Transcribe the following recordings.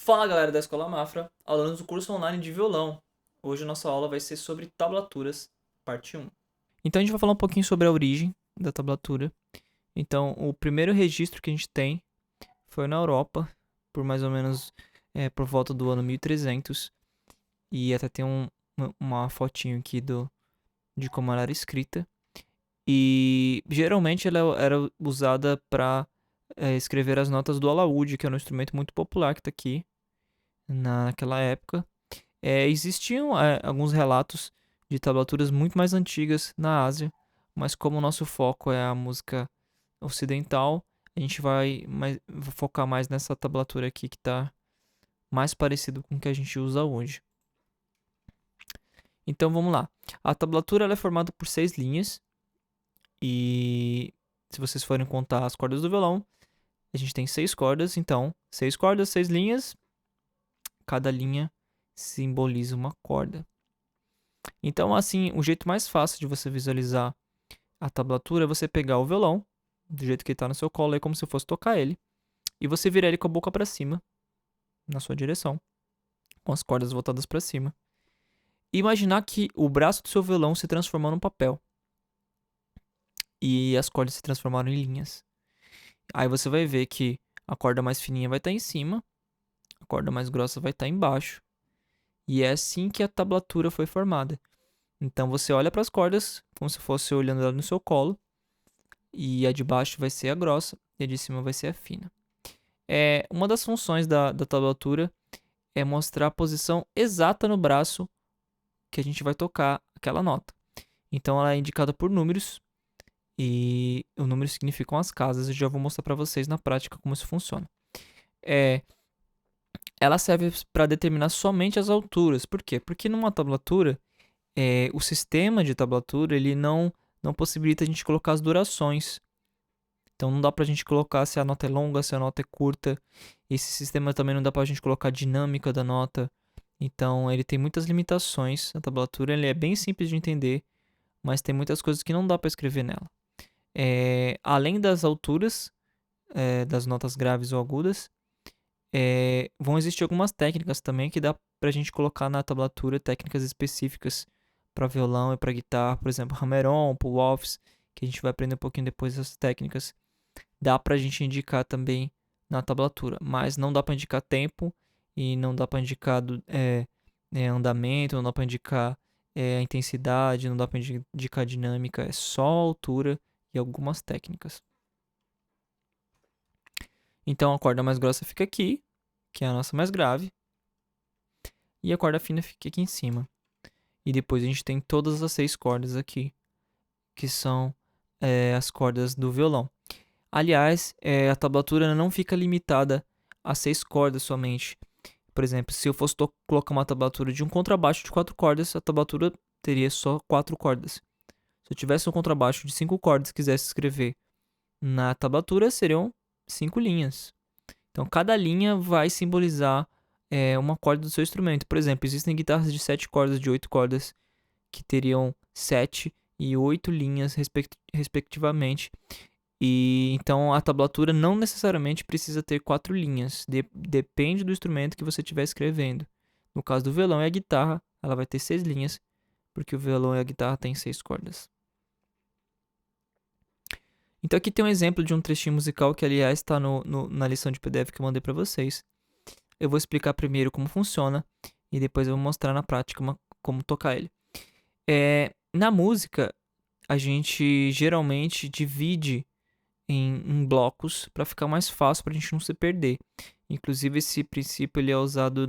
Fala galera da Escola Mafra, alunos do curso online de violão. Hoje a nossa aula vai ser sobre tablaturas, parte 1. Então a gente vai falar um pouquinho sobre a origem da tablatura. Então o primeiro registro que a gente tem foi na Europa, por mais ou menos por volta do ano 1300. E até tem uma fotinho aqui de como ela era escrita. E geralmente ela era usada para escrever as notas do alaúde, que é um instrumento muito popular que está aqui naquela época. Existiam alguns relatos de tablaturas muito mais antigas na Ásia, mas como o nosso foco é a música ocidental, a gente vai focar mais nessa tablatura aqui que está mais parecido com o que a gente usa hoje. Então vamos lá. A tablatura ela é formada por 6 linhas e se vocês forem contar as cordas do violão, a gente tem 6 cordas, então 6 cordas, 6 linhas, cada linha simboliza uma corda. Então, assim, o jeito mais fácil de você visualizar a tablatura é você pegar o violão, do jeito que ele tá no seu colo, é como se fosse tocar ele, e você virar ele com a boca para cima, na sua direção, com as cordas voltadas para cima. E imaginar que o braço do seu violão se transformou num papel. E as cordas se transformaram em linhas. Aí você vai ver que a corda mais fininha vai estar em cima, a corda mais grossa vai estar embaixo. E é assim que a tablatura foi formada. Então você olha para as cordas como se fosse olhando ela no seu colo. E a de baixo vai ser a grossa e a de cima vai ser a fina. Uma das funções da tablatura é mostrar a posição exata no braço que a gente vai tocar aquela nota. Então ela é indicada por números e o número significam as casas. Eu já vou mostrar para vocês na prática como isso funciona. Ela serve para determinar somente as alturas. Por quê? Porque numa tablatura o sistema de tablatura ele não possibilita a gente colocar as durações. Então não dá pra gente colocar se a nota é longa, se a nota é curta. Esse sistema também não dá pra gente colocar a dinâmica da nota. Então ele tem muitas limitações. A tablatura ele é bem simples de entender, mas tem muitas coisas que não dá pra escrever nela. Além das alturas, das notas graves ou agudas, vão existir algumas técnicas também que dá pra gente colocar na tablatura, técnicas específicas para violão e para guitarra, por exemplo, hammer-on, pull-offs, que a gente vai aprender um pouquinho depois dessas técnicas. Dá pra gente indicar também na tablatura, mas não dá pra indicar tempo e não dá pra indicar andamento, não dá pra indicar a intensidade, não dá pra indicar dinâmica, é só a altura e algumas técnicas. Então a corda mais grossa fica aqui, que é a nossa mais grave, e a corda fina fica aqui em cima. E depois a gente tem todas as 6 cordas aqui, que são as cordas do violão. Aliás, a tablatura não fica limitada a 6 cordas somente. Por exemplo, se eu fosse colocar uma tablatura de um contrabaixo de 4 cordas, a tablatura teria só 4 cordas. Se eu tivesse um contrabaixo de 5 cordas e quisesse escrever na tablatura, seriam 5 linhas. Então, cada linha vai simbolizar uma corda do seu instrumento. Por exemplo, existem guitarras de 7 cordas, de 8 cordas, que teriam 7 e 8 linhas, respectivamente. E então a tablatura não necessariamente precisa ter 4 linhas, depende do instrumento que você estiver escrevendo. No caso do violão e a guitarra, ela vai ter 6 linhas, porque o violão e a guitarra têm 6 cordas. Então aqui tem um exemplo de um trechinho musical que, aliás, está na lição de PDF que eu mandei para vocês. Eu vou explicar primeiro como funciona e depois eu vou mostrar na prática como tocar ele. Na música, a gente geralmente divide em blocos para ficar mais fácil para a gente não se perder. Inclusive esse princípio ele é usado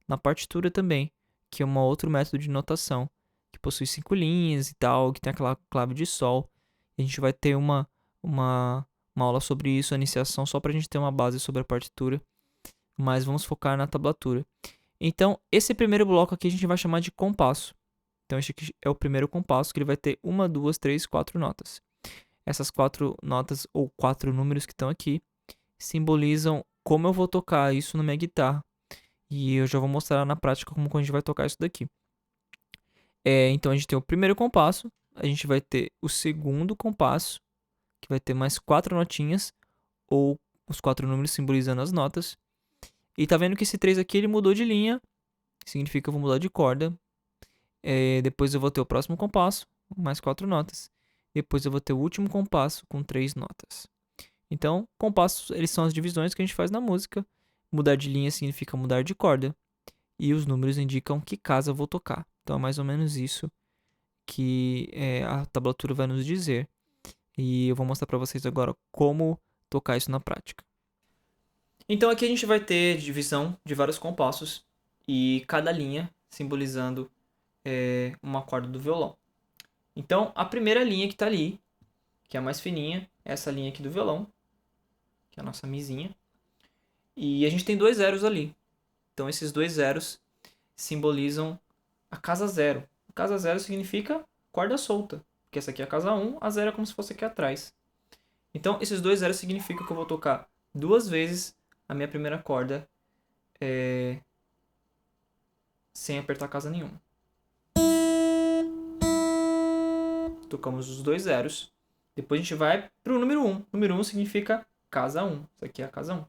na partitura também, que é um outro método de notação, que possui 5 linhas e tal, que tem aquela clave de sol. A gente vai ter uma aula sobre isso, a iniciação, só para a gente ter uma base sobre a partitura, mas vamos focar na tablatura. Então, esse primeiro bloco aqui a gente vai chamar de compasso. Então, este aqui é o primeiro compasso, que ele vai ter 1, 2, 3, 4 notas. Essas 4 notas ou 4 números que estão aqui simbolizam como eu vou tocar isso na minha guitarra. E eu já vou mostrar na prática como a gente vai tocar isso daqui. Então a gente tem o primeiro compasso, a gente vai ter o segundo compasso, que vai ter mais 4 notinhas, ou os 4 números simbolizando as notas. E tá vendo que esse 3 aqui ele mudou de linha, significa que eu vou mudar de corda. Depois eu vou ter o próximo compasso, mais 4 notas. Depois eu vou ter o último compasso com 3 notas. Então, compassos, eles são as divisões que a gente faz na música. Mudar de linha significa mudar de corda. E os números indicam que casa eu vou tocar. Então, é mais ou menos isso que a tablatura vai nos dizer. E eu vou mostrar para vocês agora como tocar isso na prática. Então, aqui a gente vai ter divisão de vários compassos. E cada linha simbolizando uma corda do violão. Então, a primeira linha que está ali, que é a mais fininha, é essa linha aqui do violão, que é a nossa mizinha. E a gente tem 2 zeros ali. Então, esses 2 zeros simbolizam a casa 0. A casa 0 significa corda solta, porque essa aqui é a casa 1, a 0 é como se fosse aqui atrás. Então, esses 2 zeros significam que eu vou tocar 2 vezes a minha primeira corda sem apertar casa nenhuma. Tocamos os 2 zeros. Depois a gente vai para o número 1. O número 1 significa casa 1. Isso aqui é a casa 1.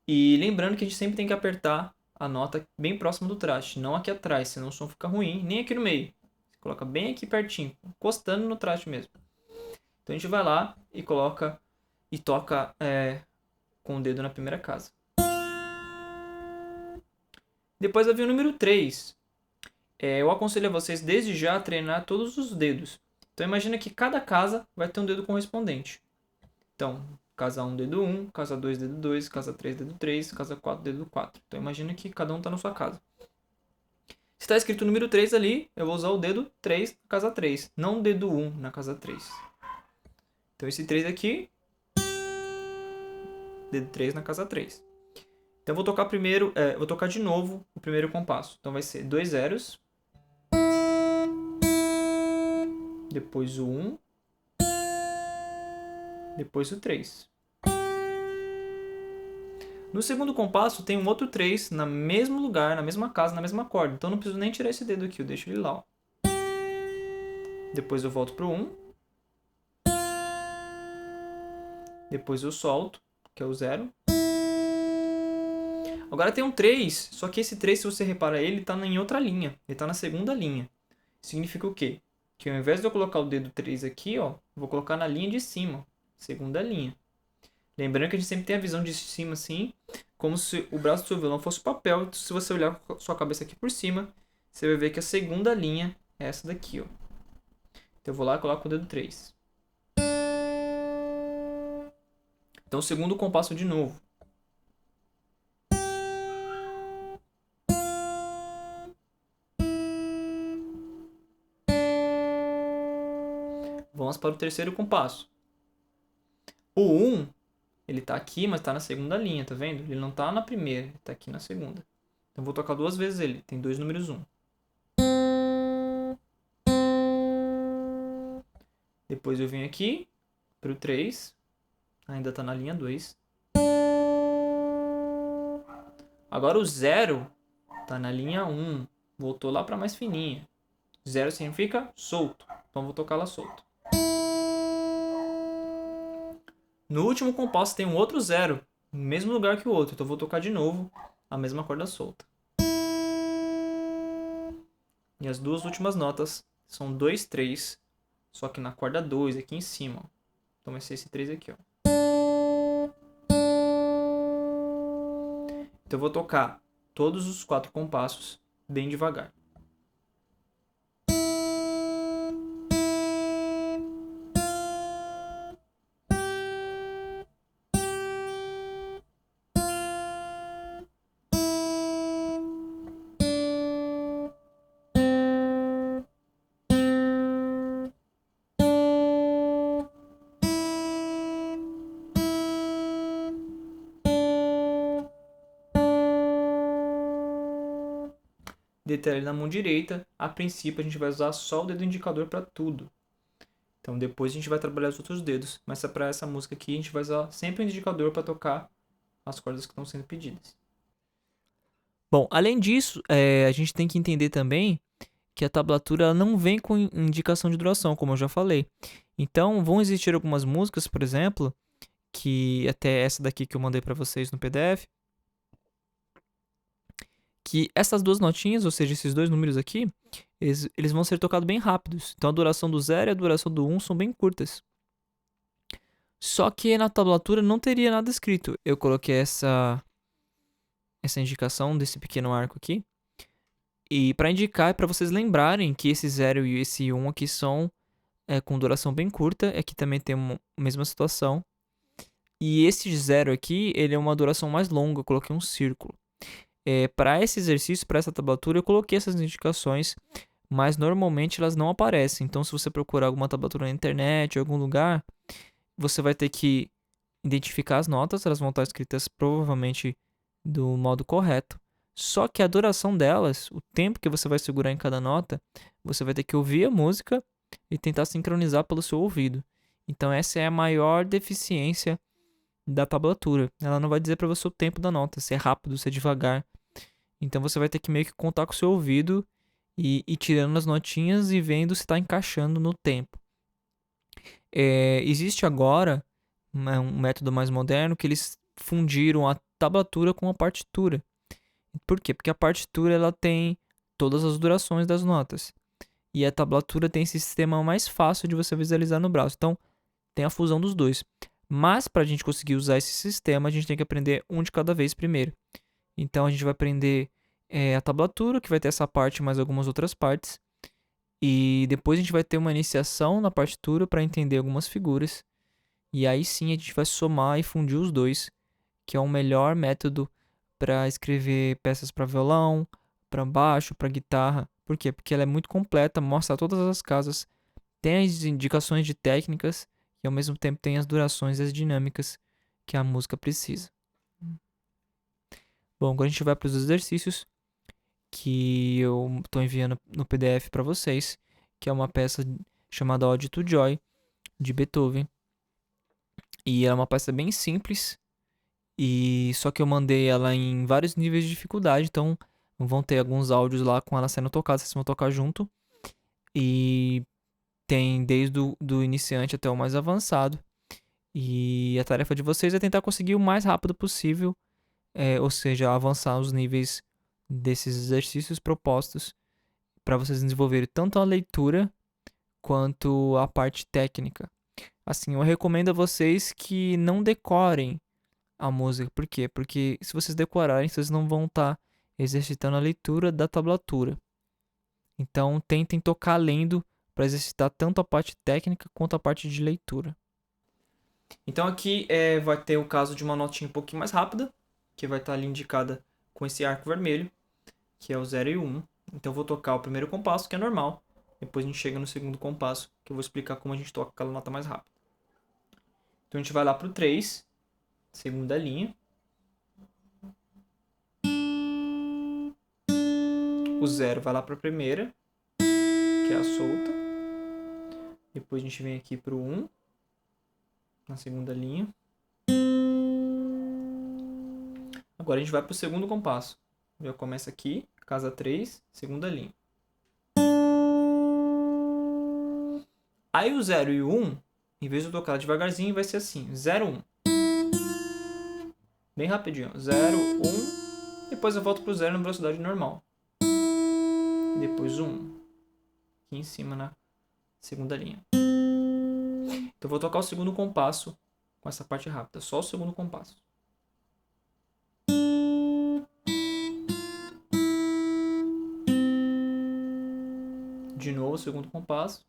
E lembrando que a gente sempre tem que apertar a nota bem próximo do traste, não aqui atrás, senão o som fica ruim, nem aqui no meio. Você coloca bem aqui pertinho, encostando no traste mesmo. Então a gente vai lá e coloca e toca com o dedo na primeira casa. Depois vai vir o número 3. Eu aconselho a vocês desde já a treinar todos os dedos. Então imagina que cada casa vai ter um dedo correspondente. Então, casa 1, dedo 1, casa 2, dedo 2, casa 3, dedo 3, casa 4, dedo 4. Então imagina que cada um está na sua casa. Se está escrito o número 3 ali, eu vou usar o dedo 3 na casa 3, não o dedo 1 na casa 3. Então esse 3 aqui, dedo 3 na casa 3. Então eu vou tocar primeiro, vou tocar de novo o primeiro compasso. Então vai ser 2 zeros, depois o 1, depois o 3. No segundo compasso tem um outro 3 no mesmo lugar, na mesma casa, na mesma corda. Então não preciso nem tirar esse dedo aqui, eu deixo ele lá. Ó. Depois eu volto pro 1. Depois eu solto, que é o 0. Agora tem um 3, só que esse 3, se você reparar, ele está em outra linha. Ele está na segunda linha. Significa o quê? Que ao invés de eu colocar o dedo 3 aqui, ó, eu vou colocar na linha de cima, segunda linha. Lembrando que a gente sempre tem a visão de cima assim, como se o braço do seu violão fosse papel. Então, se você olhar com a sua cabeça aqui por cima, você vai ver que a segunda linha é essa daqui, ó. Então eu vou lá e coloco o dedo 3. Então o segundo compasso de novo. Vamos para o terceiro compasso. O 1, ele tá aqui, mas tá na segunda linha, tá vendo? Ele não tá na primeira, ele tá aqui na segunda. Então vou tocar 2 vezes ele, tem 2 números 1. Depois eu venho aqui pro 3, ainda tá na linha 2. Agora o 0 tá na linha 1, voltou lá pra mais fininha. 0 significa solto, então vou tocar lá solto. No último compasso tem um outro 0, no mesmo lugar que o outro, então eu vou tocar de novo a mesma corda solta. E as duas últimas notas são 2, 3, só que na corda 2 aqui em cima. Então vai ser esse 3 aqui, ó. Então eu vou tocar todos os 4 compassos bem devagar. Detalhe na mão direita, a princípio a gente vai usar só o dedo indicador para tudo. Então depois a gente vai trabalhar os outros dedos, mas para essa música aqui a gente vai usar sempre o indicador para tocar as cordas que estão sendo pedidas. Bom, além disso, a gente tem que entender também que a tablatura ela não vem com indicação de duração, como eu já falei. Então vão existir algumas músicas, por exemplo, que até essa daqui que eu mandei para vocês no PDF, que essas duas notinhas, ou seja, esses dois números aqui, eles vão ser tocados bem rápidos. Então a duração do 0 e a duração do 1 são bem curtas. Só que na tablatura não teria nada escrito. Eu coloquei essa indicação desse pequeno arco aqui. E para indicar, para vocês lembrarem que esse 0 e esse 1 aqui são com duração bem curta. Aqui também tem a mesma situação. E esse 0 aqui, ele é uma duração mais longa. Eu coloquei um círculo. Para esse exercício, para essa tablatura, eu coloquei essas indicações, mas normalmente elas não aparecem. Então, se você procurar alguma tablatura na internet, em algum lugar, você vai ter que identificar as notas, elas vão estar escritas provavelmente do modo correto. Só que a duração delas, o tempo que você vai segurar em cada nota, você vai ter que ouvir a música e tentar sincronizar pelo seu ouvido. Então, essa é a maior deficiência da tablatura. Ela não vai dizer para você o tempo da nota, se é rápido, se é devagar. Então você vai ter que meio que contar com o seu ouvido e ir tirando as notinhas e vendo se está encaixando no tempo. Existe agora um método mais moderno que eles fundiram a tablatura com a partitura. Por quê? Porque a partitura ela tem todas as durações das notas. E a tablatura tem esse sistema mais fácil de você visualizar no braço. Então, tem a fusão dos dois. Mas, para a gente conseguir usar esse sistema, a gente tem que aprender um de cada vez primeiro. Então, a gente vai aprender a tablatura, que vai ter essa parte mais algumas outras partes. E depois a gente vai ter uma iniciação na partitura para entender algumas figuras. E aí sim a gente vai somar e fundir os dois, que é o melhor método para escrever peças para violão, para baixo, para guitarra. Por quê? Porque ela é muito completa, mostra todas as casas, tem as indicações de técnicas e ao mesmo tempo tem as durações e as dinâmicas que a música precisa. Bom, agora a gente vai para os exercícios que eu estou enviando no PDF para vocês, que é uma peça chamada Ode to Joy, de Beethoven. E ela é uma peça bem simples, e só que eu mandei ela em vários níveis de dificuldade, então vão ter alguns áudios lá com ela sendo tocada, vocês vão tocar junto. E tem desde o iniciante até o mais avançado. E a tarefa de vocês é tentar conseguir o mais rápido possível, ou seja, avançar os níveis desses exercícios propostos para vocês desenvolverem tanto a leitura quanto a parte técnica. Assim, eu recomendo a vocês que não decorem a música. Por quê? Porque se vocês decorarem, vocês não vão estar exercitando a leitura da tablatura. Então, tentem tocar lendo para exercitar tanto a parte técnica quanto a parte de leitura. Então, aqui vai ter o caso de uma notinha um pouquinho mais rápida, que vai estar ali indicada com esse arco vermelho, que é o 0 e o 1. Então, eu vou tocar o primeiro compasso, que é normal. Depois a gente chega no segundo compasso, que eu vou explicar como a gente toca aquela nota mais rápida. Então, a gente vai lá para o 3, segunda linha. O 0 vai lá para a primeira, que é a solta. Depois a gente vem aqui para o 1, na segunda linha. Agora a gente vai para o segundo compasso. Já começa aqui, casa 3, segunda linha. Aí o 0 e o 1, em vez de eu tocar devagarzinho, vai ser assim, 0, 1. Bem rapidinho, 0, 1. Depois eu volto para o 0 na velocidade normal. Depois 1. Aqui em cima na segunda linha. Então eu vou tocar o segundo compasso com essa parte rápida, só o segundo compasso. De novo o segundo compasso.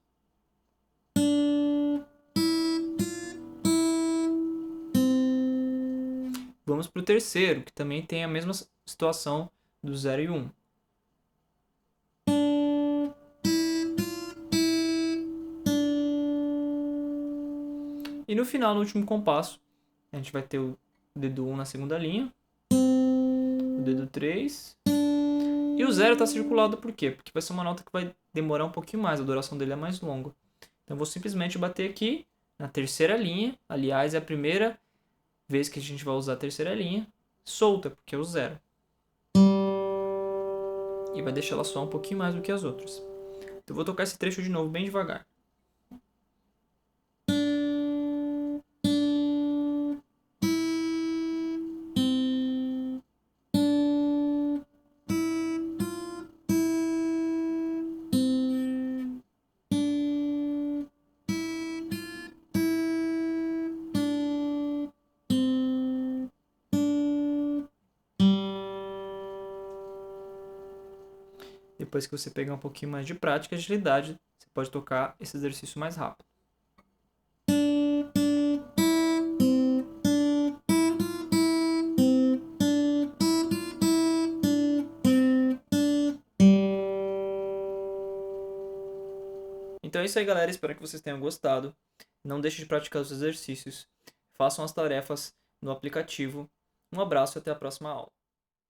Vamos para o terceiro, que também tem a mesma situação do 0 e 1. E no final, no último compasso, a gente vai ter o dedo 1 na segunda linha, o dedo 3, e o 0 está circulado por quê? Porque vai ser uma nota que vai demorar um pouquinho mais, a duração dele é mais longa. Então eu vou simplesmente bater aqui na terceira linha, aliás, é a primeira vez que a gente vai usar a terceira linha, solta, porque é o 0. E vai deixar ela soar um pouquinho mais do que as outras. Então eu vou tocar esse trecho de novo bem devagar. Depois que você pegar um pouquinho mais de prática e agilidade, você pode tocar esse exercício mais rápido. Então é isso aí, galera. Espero que vocês tenham gostado. Não deixe de praticar os exercícios. Façam as tarefas no aplicativo. Um abraço e até a próxima aula.